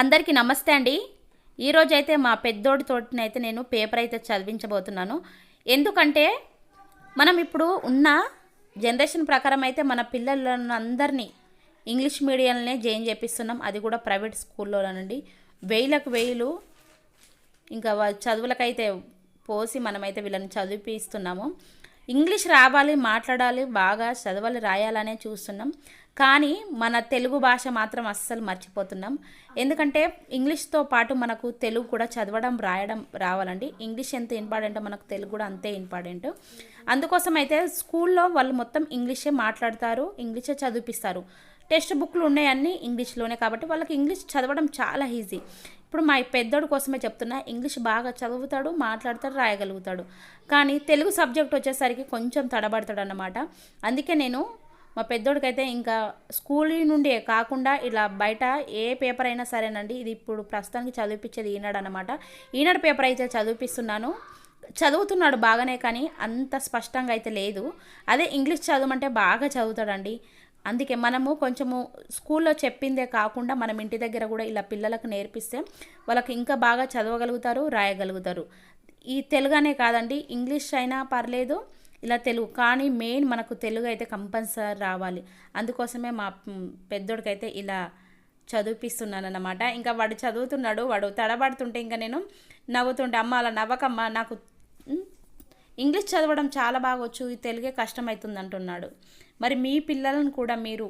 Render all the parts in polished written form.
అందరికీ నమస్తే అండి. ఈరోజైతే మా పెద్దోడితోటినైతే నేను పేపర్ అయితే చదివించబోతున్నాను. ఎందుకంటే మనం ఇప్పుడు ఉన్న జనరేషన్ ప్రకారం అయితే మన పిల్లలను అందరినీ ఇంగ్లీష్ మీడియంలోనే జాయిన్ చేపిస్తున్నాం. అది కూడా ప్రైవేట్ స్కూల్లోనండి. వేలకు వేలు ఇంకా చదువులకైతే పోసి మనమైతే వీళ్ళని చదివిపిస్తున్నాము. ఇంగ్లీష్ రావాలి, మాట్లాడాలి, బాగా చదవాలి, రాయాలనే చూస్తున్నాం. కానీ మన తెలుగు భాష మాత్రం అస్సలు మర్చిపోతున్నాం. ఎందుకంటే ఇంగ్లీష్తో పాటు మనకు తెలుగు కూడా చదవడం, రాయడం రావాలండి. ఇంగ్లీష్ ఎంత ఇంపార్టెంటో మనకు తెలుగు కూడా అంతే ఇంపార్టెంట్. అందుకోసం అయితే స్కూల్లో వాళ్ళు మొత్తం ఇంగ్లీషే మాట్లాడతారు, ఇంగ్లీషే చదివిపిస్తారు. టెక్స్ట్ బుక్లు ఉన్నాయన్నీ ఇంగ్లీష్లోనే, కాబట్టి వాళ్ళకి ఇంగ్లీష్ చదవడం చాలా ఈజీ. ఇప్పుడు మా పెద్దోడు కోసమే చెప్తున్నా, ఇంగ్లీష్ బాగా చదువుతాడు, మాట్లాడతాడు, రాయగలుగుతాడు. కానీ తెలుగు సబ్జెక్ట్ వచ్చేసరికి కొంచెం తడబడతాడు అన్నమాట. అందుకే నేను మా పెద్దోడికైతే ఇంకా స్కూల్ నుండి కాకుండా ఇలా బయట ఏ పేపర్ అయినా సరేనండి, ఇది ఇప్పుడు ప్రస్తుతానికి చదివిపించేది ఈనాడు అనమాట. ఈనాడు పేపర్ అయితే చదివిపిస్తున్నాను. చదువుతున్నాడు బాగానే, కానీ అంత స్పష్టంగా అయితే లేదు. అదే ఇంగ్లీష్ చదవమంటే బాగా చదువుతాడండి. అందుకే మనము కొంచెము స్కూల్లో చెప్పిందే కాకుండా మనం ఇంటి దగ్గర కూడా ఇలా పిల్లలకు నేర్పిస్తే వాళ్ళకి ఇంకా బాగా చదవగలుగుతారు, రాయగలుగుతారు. ఈ తెలుగు అనే కాదండి, ఇంగ్లీష్ అయినా పర్లేదు, ఇలా తెలుగు. కానీ మెయిన్ మనకు తెలుగు అయితే కంపల్సరీ రావాలి. అందుకోసమే మా పెద్దోడికైతే ఇలా చదివిపిస్తున్నాను అన్నమాట. ఇంకా వాడు చదువుతున్నాడు, వాడు తడబడుతుంటే ఇంకా నేను నవ్వుతుంటే, అమ్మ అలా నవ్వకమ్మ, నాకు ఇంగ్లీష్ చదవడం చాలా బాగా వచ్చు, ఈ తెలుగే కష్టమవుతుంది అంటున్నాడు. మరి మీ పిల్లలను కూడా మీరు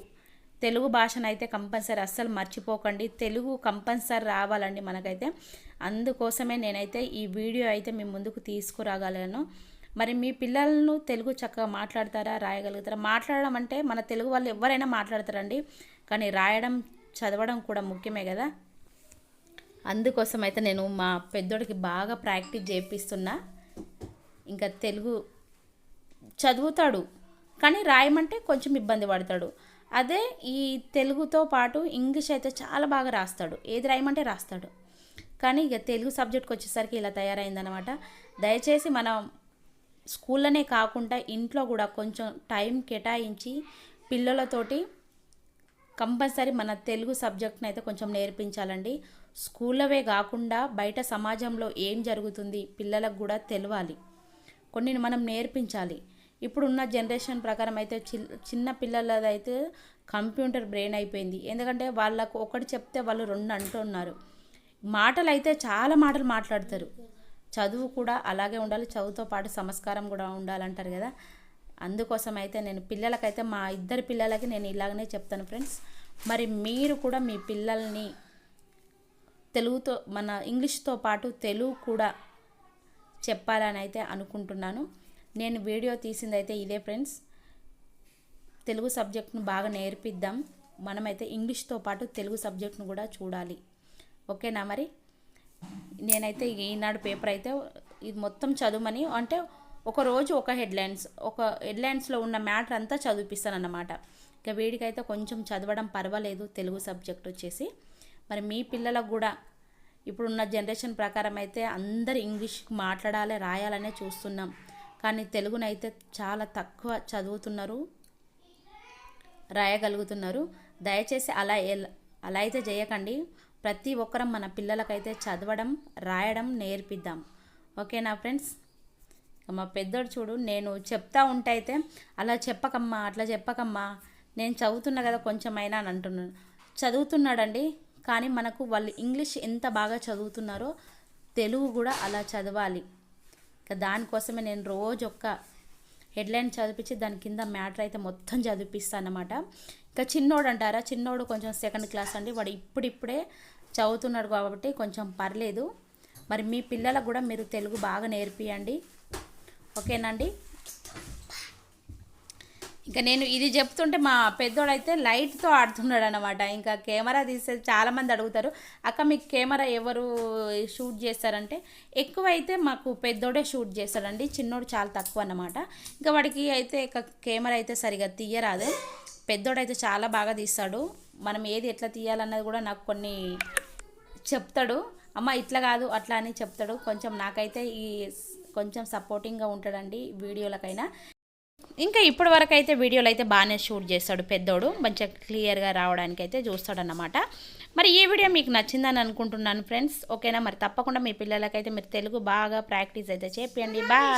తెలుగు భాషను అయితే కంపల్సరీ అస్సలు మర్చిపోకండి. తెలుగు కంపల్సరీ రావాలండి మనకైతే. అందుకోసమే నేనైతే ఈ వీడియో అయితే మీ ముందుకు తీసుకురాగలను. మరి మీ పిల్లలను తెలుగు చక్కగా మాట్లాడతారా, రాయగలుగుతారా? మాట్లాడడం అంటే మన తెలుగు వాళ్ళు ఎవరైనా మాట్లాడతారండి, కానీ రాయడం, చదవడం కూడా ముఖ్యమే కదా. అందుకోసం అయితే నేను మా పెద్దోడికి బాగా ప్రాక్టీస్ చేపిస్తున్నా. ఇంకా తెలుగు చదువుతాడు, కానీ రాయమంటే కొంచెం ఇబ్బంది పడతాడు. అదే ఈ తెలుగుతో పాటు ఇంగ్లీష్ అయితే చాలా బాగా రాస్తాడు. ఏది రాయమంటే రాస్తాడు. కానీ ఇక తెలుగు సబ్జెక్ట్కి వచ్చేసరికి ఇలా తయారైందనమాట. దయచేసి మనం స్కూల్లోనే కాకుండా ఇంట్లో కూడా కొంచెం టైం కేటాయించి పిల్లలతోటి కంపల్సరీ మన తెలుగు సబ్జెక్ట్ని అయితే కొంచెం నేర్పించాలండి. స్కూళ్ళవే కాకుండా బయట సమాజంలో ఏం జరుగుతుంది పిల్లలకు కూడా తెలియాలి. కొన్ని మనం నేర్పించాలి. ఇప్పుడున్న జనరేషన్ ప్రకారం అయితే చిన్న పిల్లలదైతే కంప్యూటర్ బ్రెయిన్ అయిపోయింది. ఎందుకంటే వాళ్ళకు ఒకటి చెప్తే వాళ్ళు రెండు అంటున్నారు. మాటలు అయితే చాలా మాటలు మాట్లాడతారు. చదువు కూడా అలాగే ఉండాలి, చదువుతో పాటు సంస్కారం కూడా ఉండాలంటారు కదా. అందుకోసం అయితే నేను పిల్లలకైతే, మా ఇద్దరు పిల్లలకి నేను ఇలాగనే చెప్తాను ఫ్రెండ్స్. మరి మీరు కూడా మీ పిల్లల్ని తెలుగుతో, మన ఇంగ్లీష్తో పాటు తెలుగు కూడా చెప్పాలని అయితే అనుకుంటున్నాను. నేను వీడియో తీసింది అయితే ఇదే ఫ్రెండ్స్. తెలుగు సబ్జెక్ట్ను బాగా నేర్పిద్దాం. మనమైతే ఇంగ్లీష్తో పాటు తెలుగు సబ్జెక్ట్ను కూడా చూడాలి. ఓకేనా? మరి నేనైతే ఈనాడు పేపర్ అయితే ఇది మొత్తం చదువుమని, అంటే ఒకరోజు ఒక హెడ్లైన్స్లో ఉన్న మ్యాటర్ అంతా చదివిపిస్తాను అన్నమాట. ఇక వీడికైతే కొంచెం చదవడం పర్వాలేదు తెలుగు సబ్జెక్ట్ వచ్చేసి. మరి మీ పిల్లలకు కూడా ఇప్పుడున్న జనరేషన్ ప్రకారం అయితే అందరు ఇంగ్లీష్ మాట్లాడాలి, రాయాలనే చూస్తున్నాం. కానీ తెలుగునైతే చాలా తక్కువ చదువుతున్నారు, రాయగలుగుతున్నారు. దయచేసి అలా అయితే చేయకండి. ప్రతి ఒక్కరం మన పిల్లలకైతే చదవడం, రాయడం నేర్పిద్దాం. ఓకేనా ఫ్రెండ్స్? మా పెద్దోడు చూడు, నేను చెప్తా ఉంటే అయితే అలా చెప్పకమ్మా, అట్లా చెప్పకమ్మా, నేను చదువుతున్నా కదా కొంచెమైనా అని అంటున్నాను. చదువుతున్నాడండి, కానీ మనకు వాళ్ళు ఇంగ్లీష్ ఎంత బాగా చదువుతున్నారో తెలుగు కూడా అలా చదవాలి. ఇక దానికోసమే నేను రోజు ఒక్క హెడ్లైన్ చదివించి దాని కింద మ్యాటర్ అయితే మొత్తం చదివిపిస్తాను అన్నమాట. ఇంకా చిన్నోడు అంటారా, చిన్నోడు కొంచెం సెకండ్ క్లాస్ అండి, వాడు ఇప్పుడిప్పుడే చదువుతున్నాడు కాబట్టి కొంచెం పర్లేదు. మరి మీ పిల్లలకు కూడా మీరు తెలుగు బాగా నేర్పియండి. ఓకేనండి? ఇంకా నేను ఇది చెప్తుంటే మా పెద్దోడైతే లైట్తో ఆడుతున్నాడు అనమాట. ఇంకా కెమెరా తీసేది చాలామంది అడుగుతారు, అక్క మీకు కెమెరా ఎవరు షూట్ చేస్తారంటే, ఎక్కువైతే మాకు పెద్దోడే షూట్ చేస్తాడండి, చిన్నోడు చాలా తక్కువ అన్నమాట. ఇంకా వాడికి అయితే కెమెరా అయితే సరిగా తీయరాదు. పెద్దోడైతే చాలా బాగా తీస్తాడు. మనం ఏది ఎట్లా తీయాలన్నది కూడా నాకు కొన్ని చెప్తాడు. అమ్మ ఇట్లా కాదు అట్లా అని చెప్తాడు. కొంచెం నాకైతే కొంచెం సపోర్టింగ్గా ఉంటాడండి వీడియోలకైనా. ఇంకా ఇప్పటి వరకు అయితే వీడియోలు అయితే బాగానే షూట్ చేస్తాడు పెద్దోడు, మంచిగా క్లియర్గా రావడానికి అయితే చూస్తాడన్నమాట. మరి ఈ వీడియో మీకు నచ్చిందని అనుకుంటున్నాను ఫ్రెండ్స్. ఓకేనా? మరి తప్పకుండా మీ పిల్లలకైతే మీరు తెలుగు బాగా ప్రాక్టీస్ అయితే చేపియండి. బాయ్.